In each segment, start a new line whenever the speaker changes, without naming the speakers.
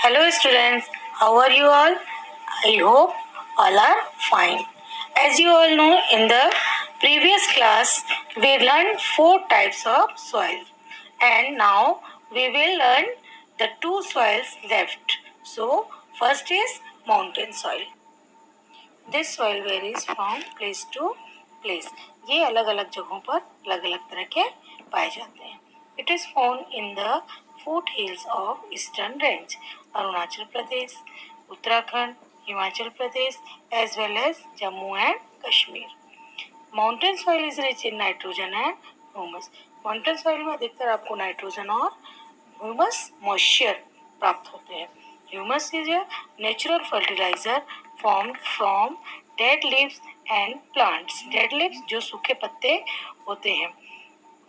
Hello students, how are you all? I hope all are fine. As you all know, in the previous class we learned 4 types of soil, and now we will learn the 2 soils left. So first is mountain soil. This soil varies from place to place. ये अलग अलग जगहों पर अलग अलग तरह के पाए जाते हैं. It is found in the foothills of Eastern Range, Arunachal Pradesh, Uttarakhand, Himachal Pradesh, as well as Jammu and Kashmir. Mountain soil is rich in nitrogen and humus. Mountain soil में अधिकतर आपको नाइट्रोजन और ह्यूमस मॉइस्चर प्राप्त होते हैं. Humus is a natural fertilizer formed from dead leaves and plants. Dead leaves जो सूखे पत्ते होते हैं,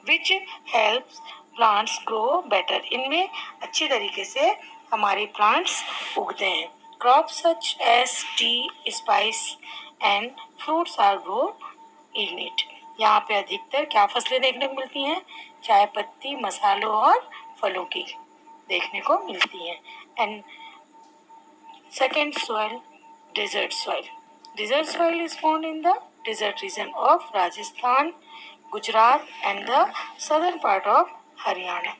which helps plants grow better. इनमें अच्छी तरीके से हमारे plants उगते हैं. Crops such as tea, spice and fruits are grown in it. यहाँ पे अधिकतर क्या फसलें देखने को मिलती हैं? चाय पत्ती, मसालों और फलों की देखने को मिलती हैं. And second soil, desert soil. Desert soil is found in the desert region of Rajasthan, Gujarat and the southern part of Haryana.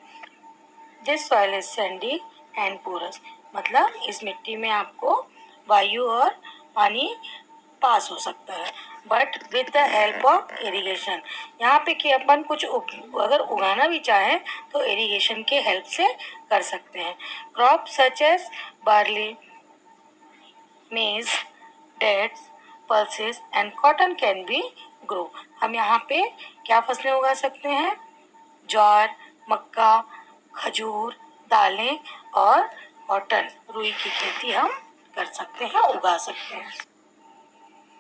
This soil is sandy and porous. मतलब इस मिट्टी में आपको वायु और पानी पास हो सकता है, but with the help of irrigation. यहाँ पे कि अपन कुछ अगर उगाना भी चाहें तो इरिगेशन के हेल्प से कर सकते हैं. Crop such as barley, maize, dates, pulses and cotton can be grow. हम यहाँ पे क्या फसलें उगा सकते हैं? ज्वार, मक्का, खजूर, दालें और कॉटन, रुई की खेती हम कर सकते हैं, उगा सकते हैं.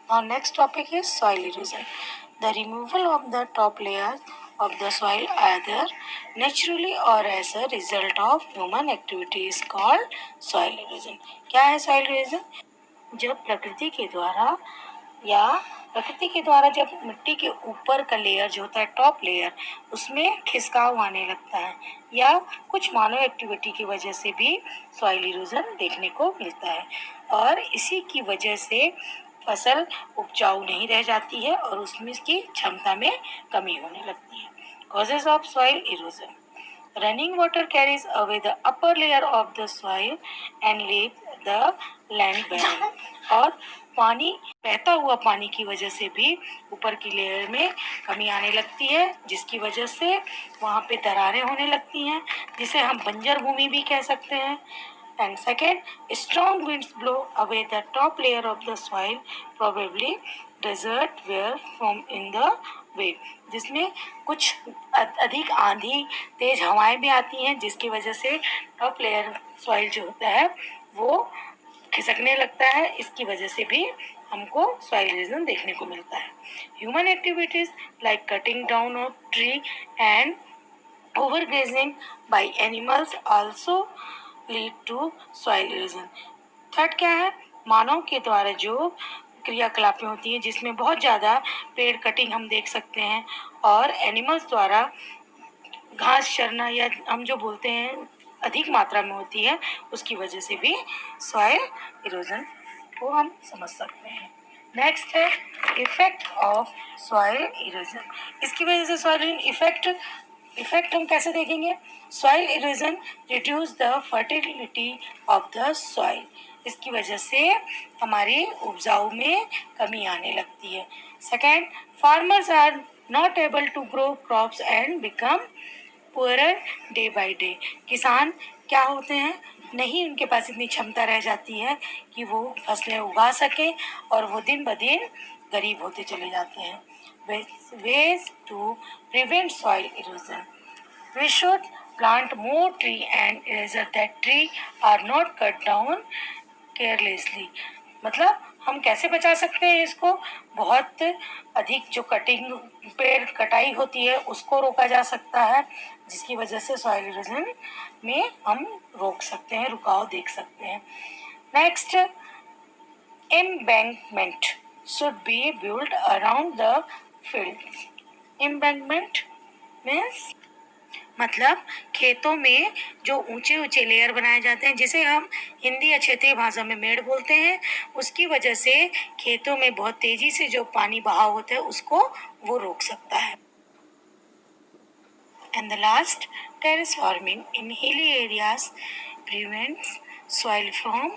Now next topic is soil erosion. The removal of the top layers of the soil either naturally or as a result of human activity is called soil erosion. क्या है soil erosion? जब प्रकृति के द्वारा जब मिट्टी के ऊपर का लेयर जो होता है, टॉप लेयर, उसमें खिसकाव आने लगता है या कुछ मानव एक्टिविटी की वजह से भी सॉइल इरोजन देखने को मिलता है, और इसी की वजह से फसल उपजाऊ नहीं रह जाती है और उसमें इसकी क्षमता में कमी होने लगती है. Causes of soil erosion. Running water carries away the upper layer of the soil and leaves the land barren. और बहता हुआ पानी की वजह से भी ऊपर की लेयर में कमी आने लगती है, जिसकी वजह से वहाँ पे दरारें होने लगती हैं, जिसे हम बंजर भूमि भी कह सकते हैं. And second, strong winds blow away the top layer of the soil, probably desert were from in the way. जिसमें कुछ अधिक आंधी, तेज हवाएं भी आती हैं, जिसकी वजह से टॉप लेयर सॉइल जो होता है वो खिसकने लगता है. इसकी वजह से भी हमको सॉइल इरोजन देखने को मिलता है. Human activities like cutting down of tree and overgrazing by animals also lead to soil erosion. Third क्या है? मानव के द्वारा जो क्रियाकलापें होती हैं, जिसमें बहुत ज़्यादा पेड़ कटिंग हम देख सकते हैं, और एनिमल्स द्वारा घास चरना या हम जो बोलते हैं अधिक मात्रा में होती है, उसकी वजह से भी सॉइल इरोजन को हम समझ सकते हैं. नेक्स्ट है इफेक्ट ऑफ सॉइल इरोजन. इसकी वजह से सॉइल इफेक्ट हम कैसे देखेंगे? Soil erosion reduce the fertility of the soil. इसकी वजह से हमारी उपजाऊ में कमी आने लगती है. Second, farmers are not able to grow crops and become poorer day by day. किसान क्या होते हैं, नहीं उनके पास इतनी क्षमता रह जाती है कि वो फसलें उगा सकें, और वो दिन ब दिन गरीब होते चले जाते हैं. ways to prevent soil erosion. We should plant more tree and ensure that tree are not cut down carelessly. मतलब हम कैसे बचा सकते हैं इसको? बहुत अधिक जो पेड़ कटाई होती है उसको रोका जा सकता है, जिसकी वजह से सॉइल इरोजन में हम रोक सकते हैं, रुकाव देख सकते हैं. Next, embankment should be built around the fields. Embankment means मतलब खेतों में जो ऊंचे ऊंचे लेयर बनाए जाते हैं, जिसे हम हिंदी या क्षेत्रीय भाषा में मेड़ बोलते हैं, उसकी वजह से खेतों में बहुत तेजी से जो पानी बहाव होता है उसको वो रोक सकता है. And the last, terrace farming in hilly areas prevents soil from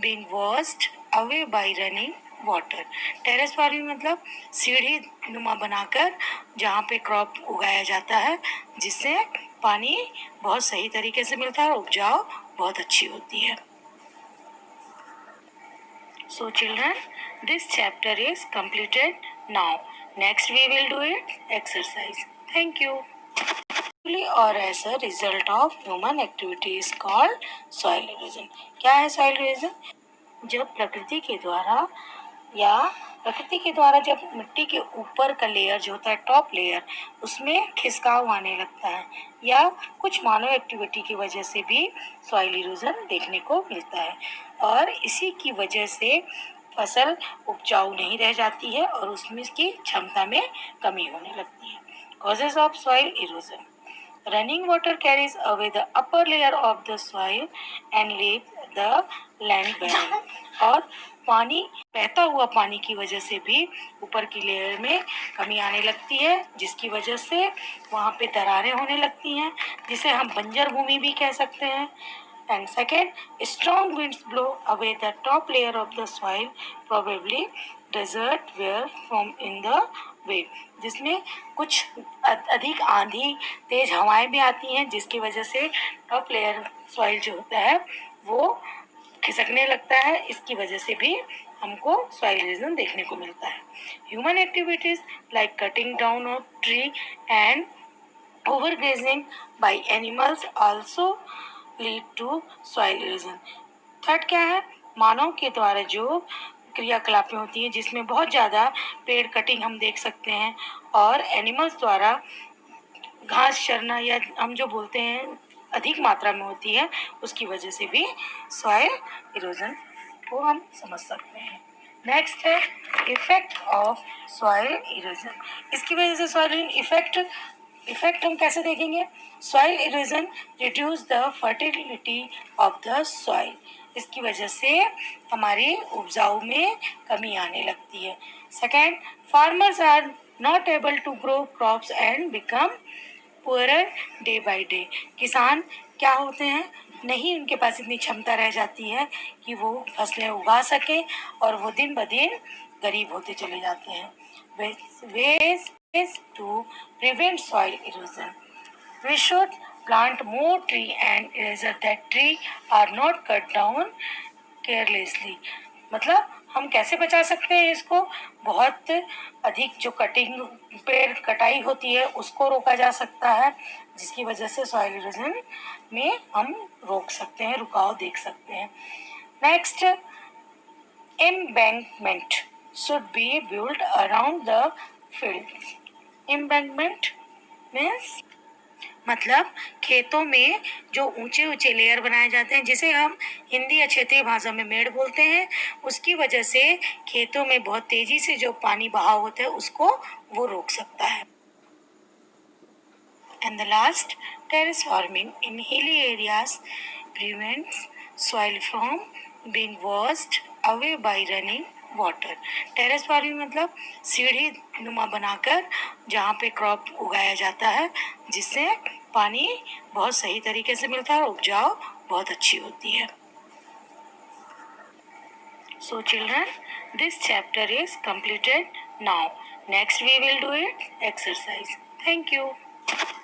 being washed away by running water. Terrace farming मतलब सीढ़ी नुमा बनाकर जहाँ पे क्रॉप उगाया जाता है, जिससे पानी बहुत सही तरीके से मिलता है और उपजाऊ बहुत अच्छी होती है. So children, this chapter is completed now. Next we will do it exercise. Thank you. Or as a result of human activity is called soil erosion. क्या है soil erosion? जब प्रकृति के द्वारा जब मिट्टी के ऊपर का लेयर जो होता है टॉप लेयर, उसमें खिसकाव आने लगता है या कुछ मानव एक्टिविटी की वजह से भी सॉइल इरोजन देखने को मिलता है और इसी की वजह से फसल उपजाऊ नहीं रह जाती है और उसमें की क्षमता में कमी होने लगती है. Causes of soil erosion. Running water carries away the upper layer of the soil and leaves the land barren. और बहता हुआ पानी की वजह से भी ऊपर की लेयर में कमी आने लगती है, जिसकी वजह से वहाँ पे दरारें होने लगती हैं, जिसे हम बंजर भूमि भी कह सकते हैं. And second, strong winds blow away the top layer of the soil, probably desert were formed in the way. जिसमें कुछ अधिक आंधी तेज हवाएं भी आती हैं, जिसकी वजह से टॉप लेयर सॉइल जो होता है वो खिसकने लगता है. इसकी वजह से भी हमको सॉइल इरोजन देखने को मिलता है. Human activities like cutting down of tree and overgrazing by animals also lead to soil erosion. Third क्या है? मानव के द्वारा जो क्रियाकलापें होती हैं, जिसमें बहुत ज़्यादा पेड़ कटिंग हम देख सकते हैं और एनिमल्स द्वारा घास चरना या हम जो बोलते हैं अधिक मात्रा में होती है, उसकी वजह से भी सॉइल इरोजन को हम समझ सकते हैं. नेक्स्ट है इफेक्ट ऑफ सॉइल इरोजन. इसकी वजह से सॉइल इफेक्ट हम कैसे देखेंगे? Soil erosion reduce the fertility of the soil. इसकी वजह से हमारी उपजाऊ में कमी आने लगती है. Second, farmers are not able to grow crops and become poorer day by day. किसान क्या होते हैं, नहीं उनके पास इतनी क्षमता रह जाती है कि वो फसलें उगा सकें और वो दिन ब दिन गरीब होते चले जाते हैं. Ways to prevent soil erosion. We should plant more tree and ensure that tree are not cut down carelessly. मतलब हम कैसे बचा सकते हैं इसको? बहुत अधिक जो पेड़ कटाई होती है उसको रोका जा सकता है, जिसकी वजह से सॉइल इरोजन में हम रोक सकते हैं, रुकाव देख सकते हैं. Next, embankment should be built around the fields. Embankment means मतलब खेतों में जो ऊंचे ऊंचे लेयर बनाए जाते हैं, जिसे हम हिंदी या क्षेत्रीय भाषा में मेड़ बोलते हैं, उसकी वजह से खेतों में बहुत तेजी से जो पानी बहाव होता है उसको वो रोक सकता है. And the last, terrace farming in hilly areas prevents soil from being washed away by running water. Terrace farming मतलब सीढ़ी नुमा बनाकर जहाँ पे क्रॉप उगाया जाता है, जिससे पानी बहुत सही तरीके से मिलता है और उपजाऊ बहुत अच्छी होती है. So children, this chapter is completed now. Next we will do it exercise. Thank you.